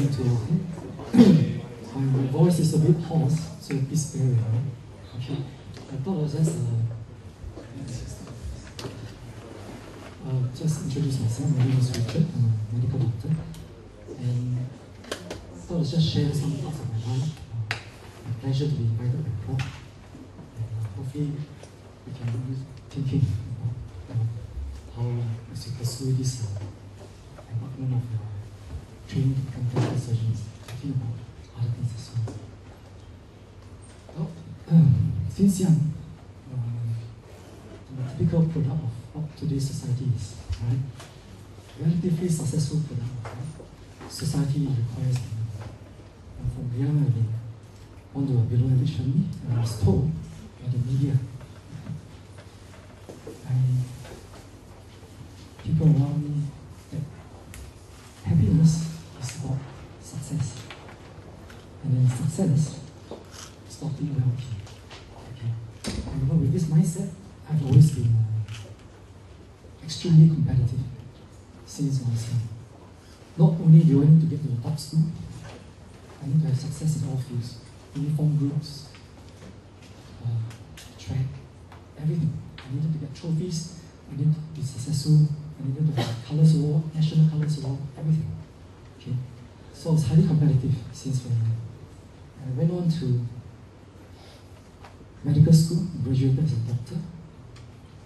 going to my voice is a bit hoarse, so please bear with me. Okay. I thought I was just introduce myself. My name is Richard. I'm a medical doctor, and I thought I'd just share some parts of my life. My pleasure to be invited by Prof. And hopefully we can be thinking about how as you pursue this department of training to become plastic surgeons, thinking about other things as well. Since young, the typical product of what today's society is, right? Relatively successful product of what society requires. And from young, I've been born to a below average family, and I was told by the media, and people around me, that happiness is about success, and then success is about being wealthy. Okay, and with this mindset, I've always been extremely competitive since I was young. Not only do I need to get to the top school, I need to have success in all fields, uniform groups, track, everything. I needed to get trophies, I needed to be successful, I needed to have Colours Award, National Colours Award, everything. Okay, so I was highly competitive since very young. I went on to medical school, graduated as a doctor.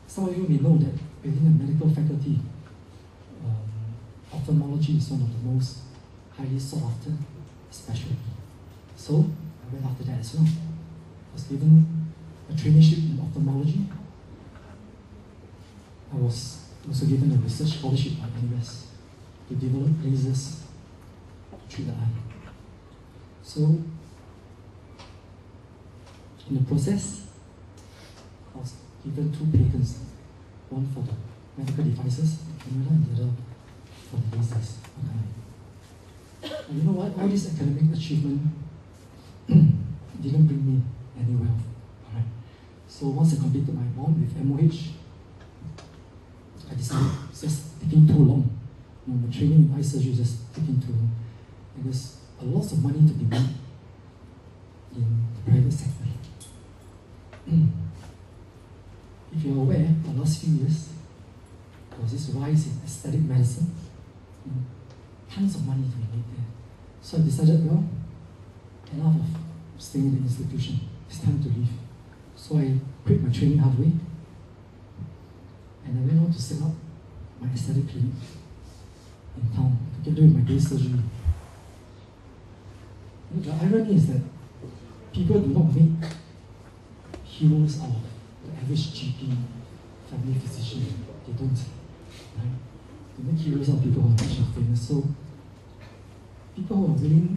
Some of you may know that within the medical faculty, ophthalmology is one of the most highly sought after specialty. So I went after that as well. I was given a traineeship in ophthalmology. I was also given a research scholarship at NUS to develop lasers to treat the eye. So in the process, I was given 2 patents, one for the medical devices, the camera, and the other for the lasers on the eye. And you know what? All this academic achievement didn't bring me any wealth. Alright. So once I completed my bond with MOH, I decided it's just taking too long. You know, my training in eye surgery is just taking too long. And there's a lot of money to be made in the private sector. If you're aware, the last few years, there was this rise in aesthetic medicine. You know, tons of money to be made there. So I decided, well, enough of staying in the institution. It's time to leave. So I quit my training halfway, and I went on to set up my aesthetic clinic in town, together with my day surgery. You know, the irony is that people do not make heroes out of the average GP, family physician. They don't. Right? They make heroes out of people who are rich and famous. So people who are willing,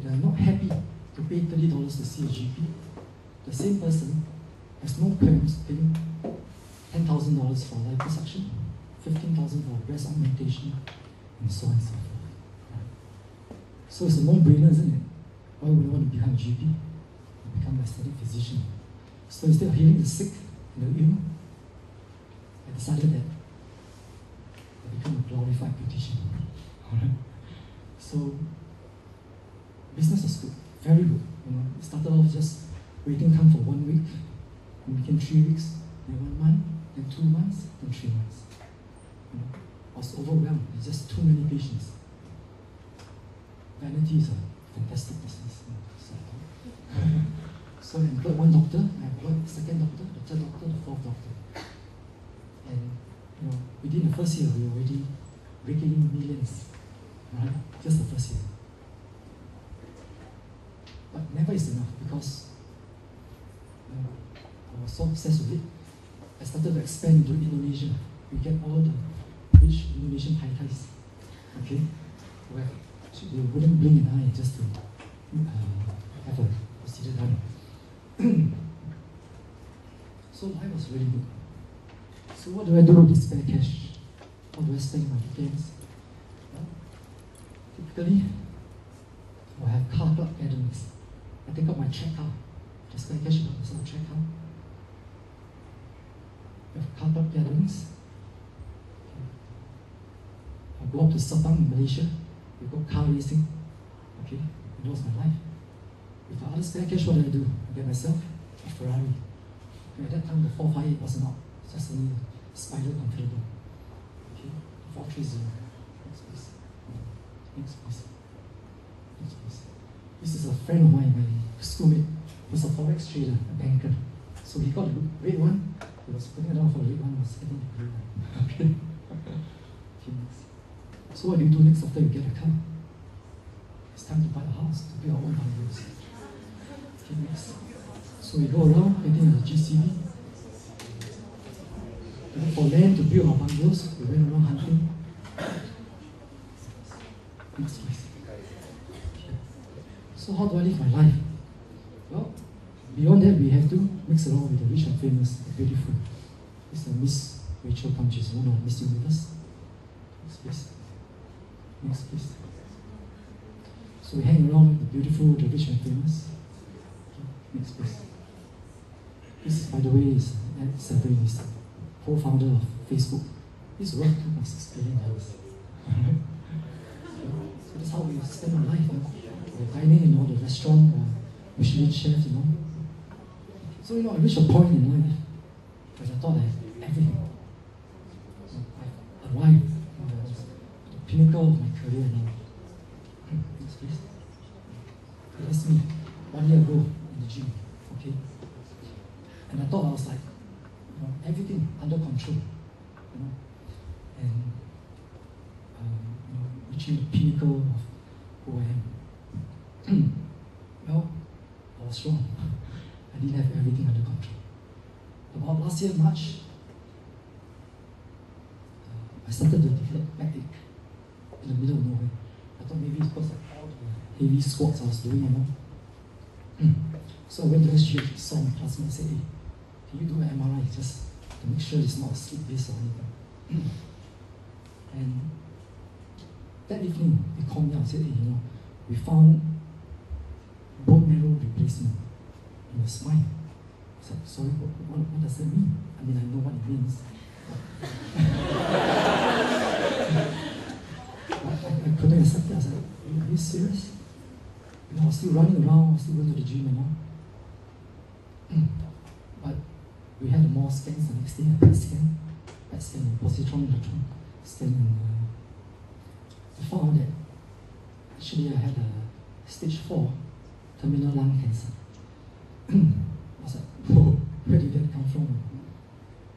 they are not happy to pay $30 to see a GP. The same person has no qualms paying $10,000 for liposuction, $15,000 for breast augmentation, and so on and so forth. Right? So it's a no-brainer, isn't it? Why would I want to become a GP? Become an aesthetic physician. So instead of healing the sick and the ill, I decided that I become a glorified beautician. Alright? So business was good, very good. You know, it started off just waiting time for 1 week, and became 3 weeks, then 1 month, then 2 months, then 3 months. You know, I was overwhelmed. There's just too many patients. Vanity is a fantastic business. You know, so I employed 1 doctor, I employed the 2nd doctor, the 3rd doctor, the 4th doctor. And you know, within the first year, we were already raking in millions. Right? Just the first year. But never is enough, because I was so obsessed with it. I started to expand into Indonesia. We get all the rich Indonesian Thais, okay, where they wouldn't blink an eye just to have a procedure done. So life was really good. So what do I do with this spare cash? How do I spend my weekends? Well, typically, I have car club gatherings. I take out my check car. The spare cash about myself, check car. We have car club gatherings. I go up to Sabang in Malaysia. We go car racing. Okay, and that was my life. With the other spare cash, what did I do? I get myself a Ferrari. Okay, at that time, the 458 wasn't out. It's just only a Spider convertible. Okay, 430. Next please. Next please. Next please. This is a friend of mine, my schoolmate, was a forex trader, a banker. So he got a red one. He was putting it down for the red one, was getting the grey one. Okay. Okay, next. So what do you do next after you get a car? It's time to buy a house, to build our own bungalows. Okay, next. So we go around, getting the GCB. We look for land to build our bungalows. We went around hunting. Next place. So how do I live my life? Well, beyond that, we have to mix around with the rich and famous, the beautiful. This is Miss Rachel Pang, she's one of the Miss Universe. Next please. Next please. So we hang around with the beautiful, the rich and famous. Okay. Next please. This is, by the way, is Ed Severin, he's the co-founder of Facebook. He's worth $2.6 billion. So that's how we spend our life. We're dining in all the restaurant, Michelin chefs, So, I reached a point in life where I thought I had everything. I arrived at the pinnacle of my career now. Next please. That's me, 1 year ago in the gym, okay? And I thought I was like, everything under control, and reaching the pinnacle of who I am. Well, I was wrong. I didn't have everything under control. About last year, March, I started to develop backache in the middle of nowhere. I thought maybe it's because of all the heavy squats I was doing, So I went to SGH, saw my classmate and said, hey, can you do an MRI just to make sure it's not a slip disc or anything? And that evening, they called me out and said, hey, we found bone marrow replacement in your spine. I said, sorry, what does that mean? I mean, I know what it means. I couldn't accept it. I was like, are you serious? I was still running around, I was still going to the gym and all. But we had more scans the next day, a PET scan, positron electron scan, and I found that actually I had a stage 4 terminal lung cancer. I was like, whoa, where did that come from?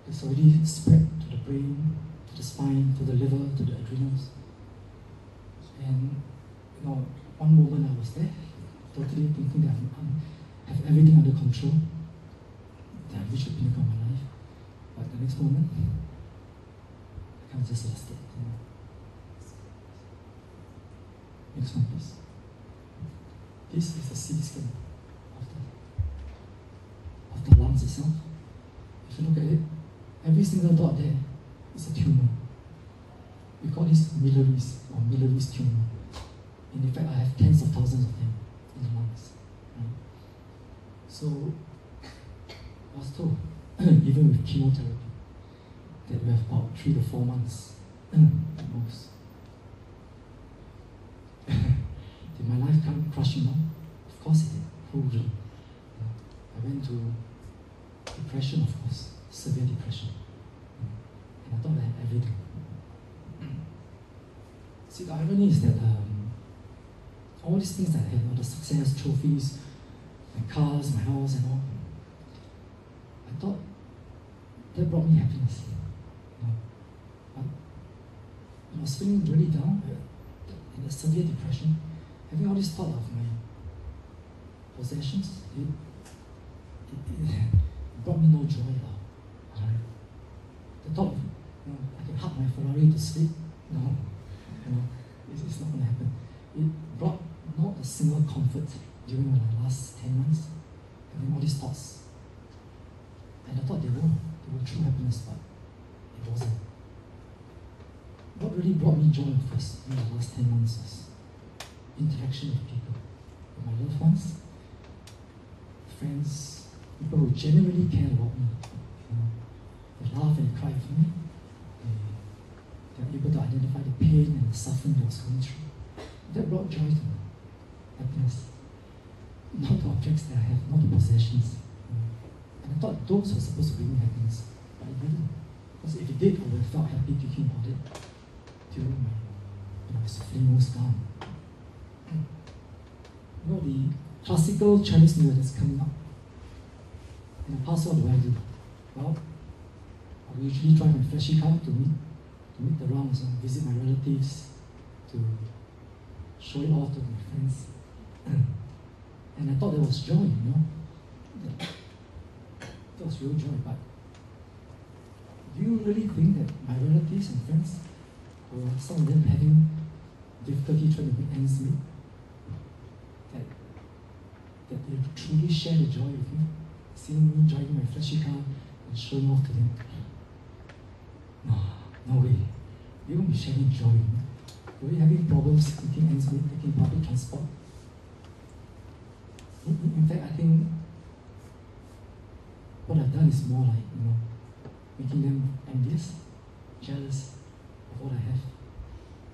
It's already spread to the brain, to the spine, to the liver, to the adrenals. And one moment I was there, totally thinking that I have everything under control, that I reached the pinnacle of my life. But the next moment, I kind of just lost it. Next one, please. This is the CT scan of the lungs itself. If you look at it, every single dot there is a tumor. We call this Millionaires or Millionaires tumor. And in fact, I have tens of thousands of them in the lungs. Right? So, I was told, even with chemotherapy, that we have about 3 to 4 months at most. Did my life come crashing down? Of course it did. Totally. I went to depression, of course, severe depression. And I thought I had everything. See, the irony is that all these things that I had, all the success, trophies, my cars, my house and all, I thought that brought me happiness. But when I was feeling really down, in a severe depression, having all this thought of my possessions, it brought me no joy at all. Right? The thought of, I can hug my Ferrari to sleep, no, it's not going to happen. It brought not a single comfort during my last 10 months, having all these thoughts. And I thought they were true happiness, but it wasn't. What really brought me joy first in the last 10 months was interaction with people, with my loved ones, friends, people who genuinely care about me. They laugh and cry with me. They're able to identify the pain and the suffering I was going through. That brought joy to me. happiness. Not the objects that I have, not the possessions. And I thought those were supposed to bring me happiness, but it didn't. Because if it did, I would have felt happy thinking about it during when I was feeling most down. The classical Chinese New Year that's coming up. In the past, what do I do? Well, I will usually drive my flashy car to meet the rounds and visit my relatives, to show it off to my friends. And I thought that was joy, That was real joy. But do you really think that my relatives and friends, or some of them having difficulty trying to make ends meet, that they truly share the joy with me, seeing me driving my flashy car and showing off to them? No way. They won't be sharing joy with me. They'll be having problems making ends meet, taking public transport. In fact, I think what I've done is more like, making them envious, jealous of what I have.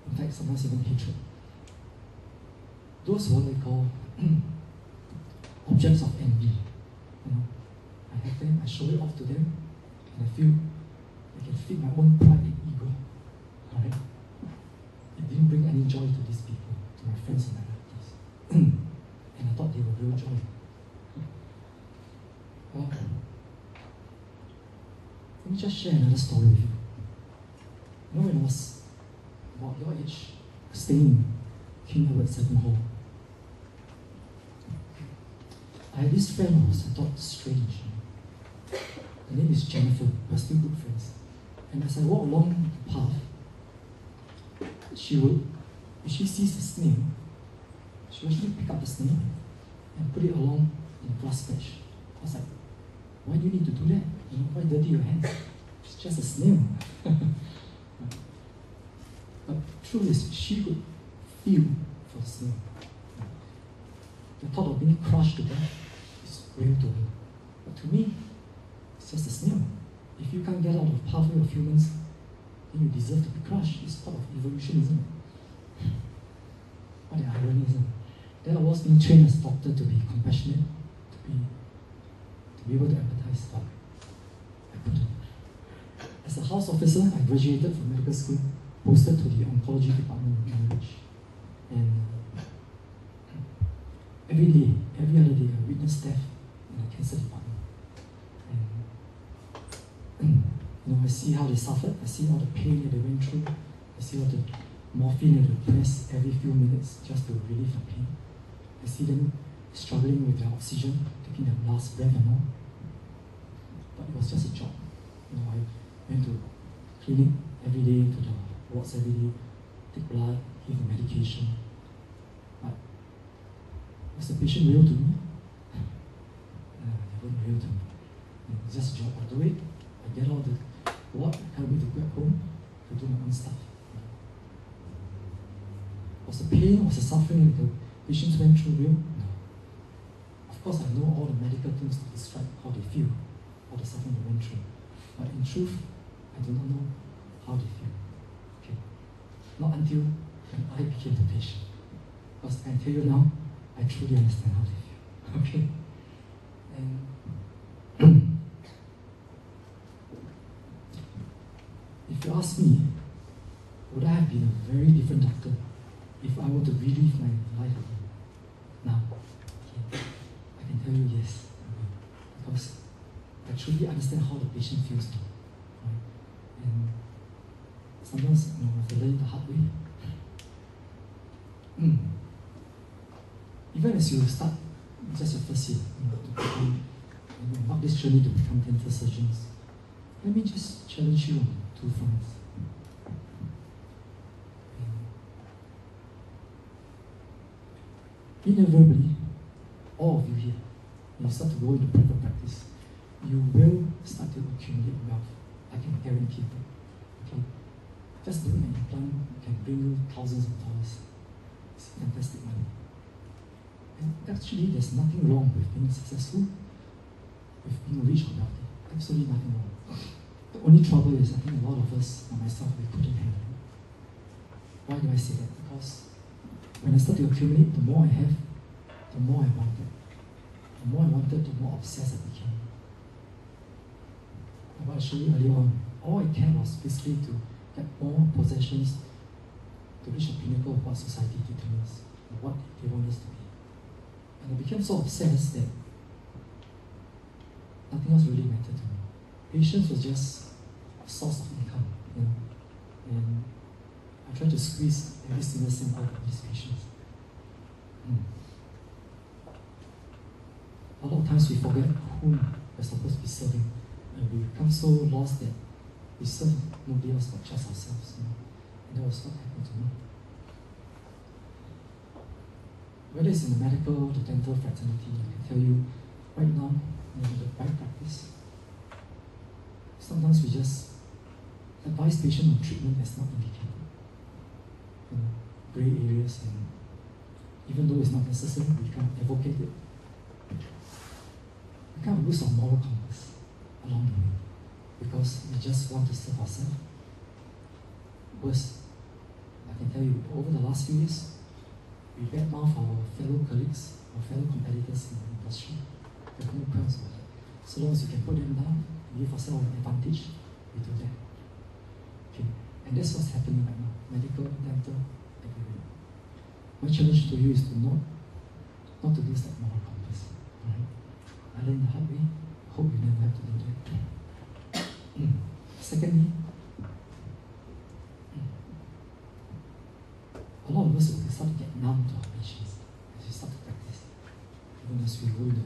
In fact, sometimes even hatred. Those are what they call objects of envy. I have them, I show it off to them, and I feel I can feed my own pride and ego. Alright? It didn't bring any joy to these people, to my friends and my relatives. And I thought they were real joy. Let me just share another story with you. When I was about your age, staying in Keng 7 Hall, I had this friend who was, I thought, strange. Her name is Jennifer. We're still good friends. And as I walk along the path, if she sees a snail, she will actually pick up the snail and put it along in the grass patch. I was like, why do you need to do that? Why dirty your hands? It's just a snail. But truth is, she could feel for the snail. The thought of being crushed to death is real to her. But to me, it's just a snail. If you can't get out of the pathway of humans, then you deserve to be crushed. It's part of evolution, isn't it? What an irony, isn't it? Then I was being trained as a doctor to be compassionate, to be able to empathize. But I couldn't. As a house officer, I graduated from medical school, posted to the oncology department in Cambridge. And every day, every other day, I witnessed death in the cancer department. And I see how they suffered, I see all the pain that they went through, I see all the morphine that they press every few minutes just to relieve the pain. I see them struggling with their oxygen, taking their last breath and all. But it was just a job. I went to clinic every day, to the wards every day, take blood, give the medication. But was the patient real to me? They weren't real to me. It's just a job. I do it, I get out of the ward, I can't wait to go home to do my own stuff. Was the pain, was the suffering that the patients went through real? No. Of course, I know all the medical things to describe how they feel, all the suffering they went through. But in truth, I do not know how they feel. Okay. Not until when I became the patient. Because I can tell you now, I truly understand how they feel. Okay. And if you ask me, would I have been a very different doctor if I were to relive my life again? Now, okay, I can tell you yes, because I truly understand how the patient feels now. Right? And sometimes I have to learn the hard way. Even as you start just your first year, to become, embark this journey to become dental surgeons, let me just challenge you on 2 fronts. Inevitably, all of you here, when you start to go into private practice, you will start to accumulate wealth. I can guarantee that. Okay? Just doing an implant can bring you thousands of dollars. It's fantastic money. And actually, there's nothing wrong with being successful, with being rich or wealthy. Absolutely nothing wrong. The only trouble is, I think a lot of us, and myself, we couldn't handle it. Why do I say that? Because when I start to accumulate, the more I have, the more I wanted. The more I wanted, the more obsessed I became. And what I showed you earlier on, all I cared was basically to get more possessions to reach the pinnacle of what society determines, and what they want us to be. And I became so obsessed that nothing else really mattered to me. Patience was just a source of income, you know. And I tried to squeeze every single cent out of these patients. A lot of times we forget whom we're supposed to be serving, and we become so lost that we serve nobody else but just ourselves. You know? And that was what happened to me. Whether it's in the medical, the dental fraternity, I can tell you right now, you know, the right practice, sometimes we just advise patient on treatment that's not indicated. You know, grey areas, and even though it's not necessary, we can't advocate it. We can't lose our moral compass along the way because we just want to serve ourselves. Worse, I can tell you, over the last few years, we badmouth our fellow colleagues, our fellow competitors in the industry. We have no qualms about it. So long as you can put them down, give ourselves an advantage, we do that. Okay, and that's what's happening right now. Medical, dental, everywhere. My challenge to you is to not to lose that moral compass. Alright? I learned the hard way. I hope you never have to do that. Secondly, a lot of us will start to get numb to our patients as we start to practice. Even as we go to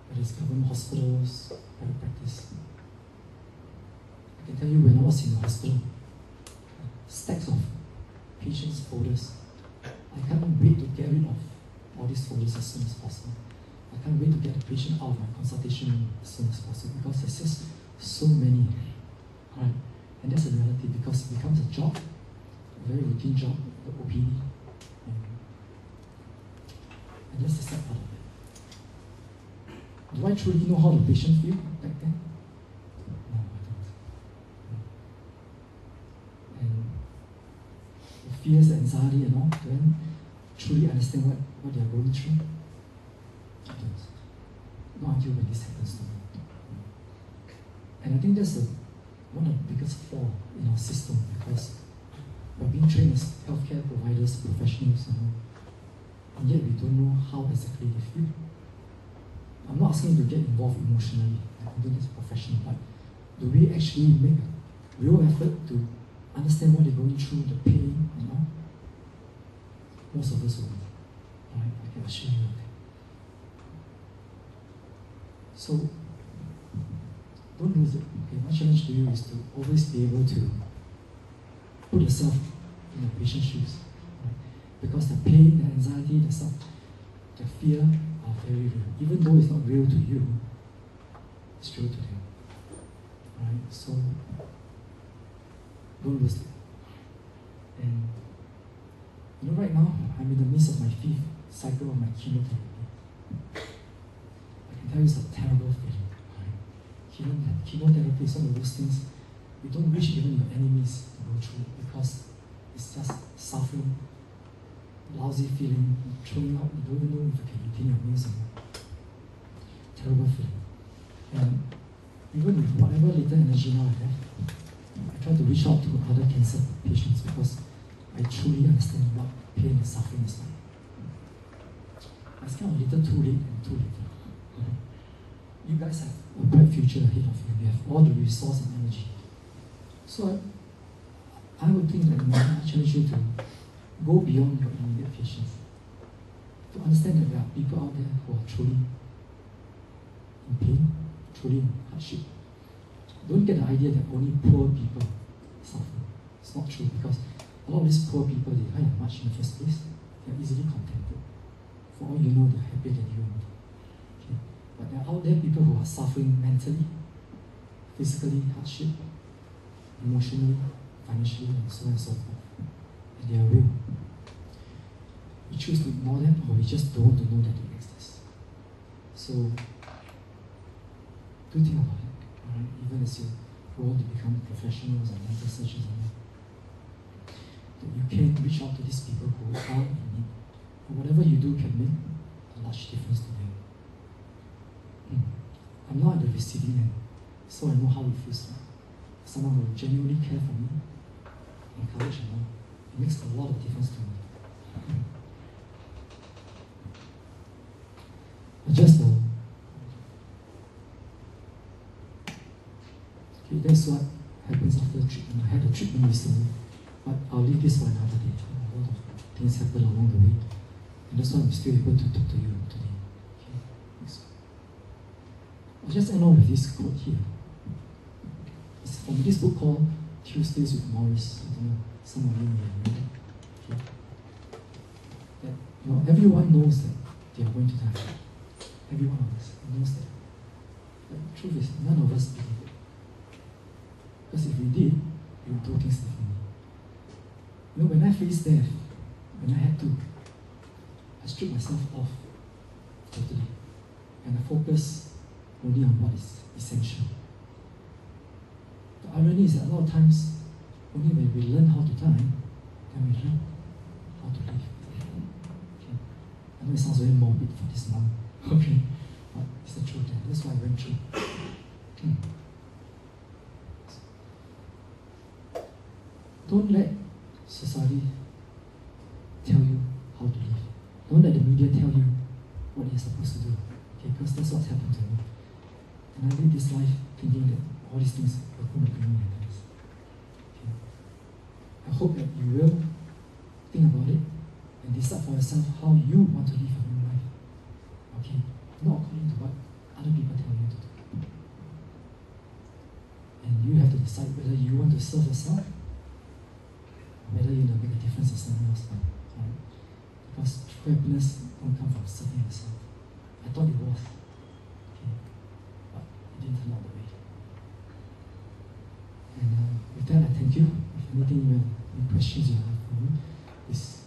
whether it's government hospitals, private practice. I can tell you when I was in the hospital, stacks of patients' folders. I can't wait to get rid of all these folders as soon as possible. I can't wait to get the patient out of my consultation room as soon as possible because there's just so many. Right? And that's a reality because it becomes a job, a very routine job, the OPD. And that's the sad part of it. Do I truly know how the patient feel back then? No, I don't. And the fears, the anxiety and all, do I truly understand what they are going through? I don't. Not until when this happens to me. And I think that's one of the biggest flaws in our system because we're being trained as healthcare providers, professionals, and yet we don't know how exactly they feel. I'm not asking you to get involved emotionally. I can do this professionally, but do we actually make a real effort to understand what they're going through, the pain and all? Most of us won't. Right? I can assure you of that. So, don't lose it. Okay, my challenge to you is to always be able to put yourself in the patient's shoes. Right? Because the pain, the anxiety, the fear are very real. Even though it's not real to you, it's real to them. Right? So, don't lose it. And you know, right now, I'm in the midst of my 5th cycle of my chemotherapy. I can tell you it's a terrible feeling. Chemotherapy is one of those things you don't wish even your enemies to go through because it's just suffering, lousy feeling, throwing up, you don't even know if you can retain your meals anymore. Terrible feeling. And even with whatever little energy now I have, I try to reach out to other cancer patients because I truly understand what pain and suffering is like. It's kind of a little too late and too little. You guys have a bright future ahead of you. You have all the resource and energy. So I would think that I challenge you to go beyond your immediate patients. To understand that there are people out there who are truly in pain, truly in hardship. Don't get the idea that only poor people suffer. It's not true because a lot of these poor people, they don't have much in the first place. They're easily contented. For all you know, they're happier than you. But there are out there people who are suffering mentally, physically, hardship, emotionally, financially, and so on and so forth. And they are real. We choose to ignore them, or we just don't want to know that they exist. So, do think about it, alright? Even as you go on to become professionals and dental surgeons, that you can reach out to these people who are in need. And whatever you do can make a large difference to them. I'm not at the receiving end, so I know how it feels like. Someone who genuinely care for me, encourage and all, it makes a lot of difference to me. Just okay, that's what happens after treatment. I had a treatment recently, but I'll leave this for another day. A lot of things happen along the way, and that's why I'm still able to talk to you today. Okay, next. I'll just end on with this quote here. It's from this book called Tuesdays with Morris. I don't know, some of you may have read it. Okay. That, everyone knows that they are going to die. Every one of us knows that. But the truth is, none of us believe it. Because if we did, we would do things differently. When I faced death, when I had to, I stripped myself off totally. And I focus only on what is essential. The irony is that a lot of times, only when we learn how to die, then we learn how to live. Okay. I know it sounds very morbid for this month. Okay, but it's the truth. That's what I went through. Don't let society tell you how to live. Don't let the media tell you what you're supposed to do. Okay, because that's what's happened to me. And I live this life thinking that all these things are going to bring me happiness. Okay. I hope that you will think about it and decide for yourself how you want to live your own life. Okay, not according to what other people tell you to do. And you have to decide whether you want to serve yourself or whether you want to make a difference in someone else's life. Right? Because true happiness won't come from serving yourself. I thought it was. Okay. But it didn't turn out that way. And with that, I thank you. If anything, any questions you have for me, please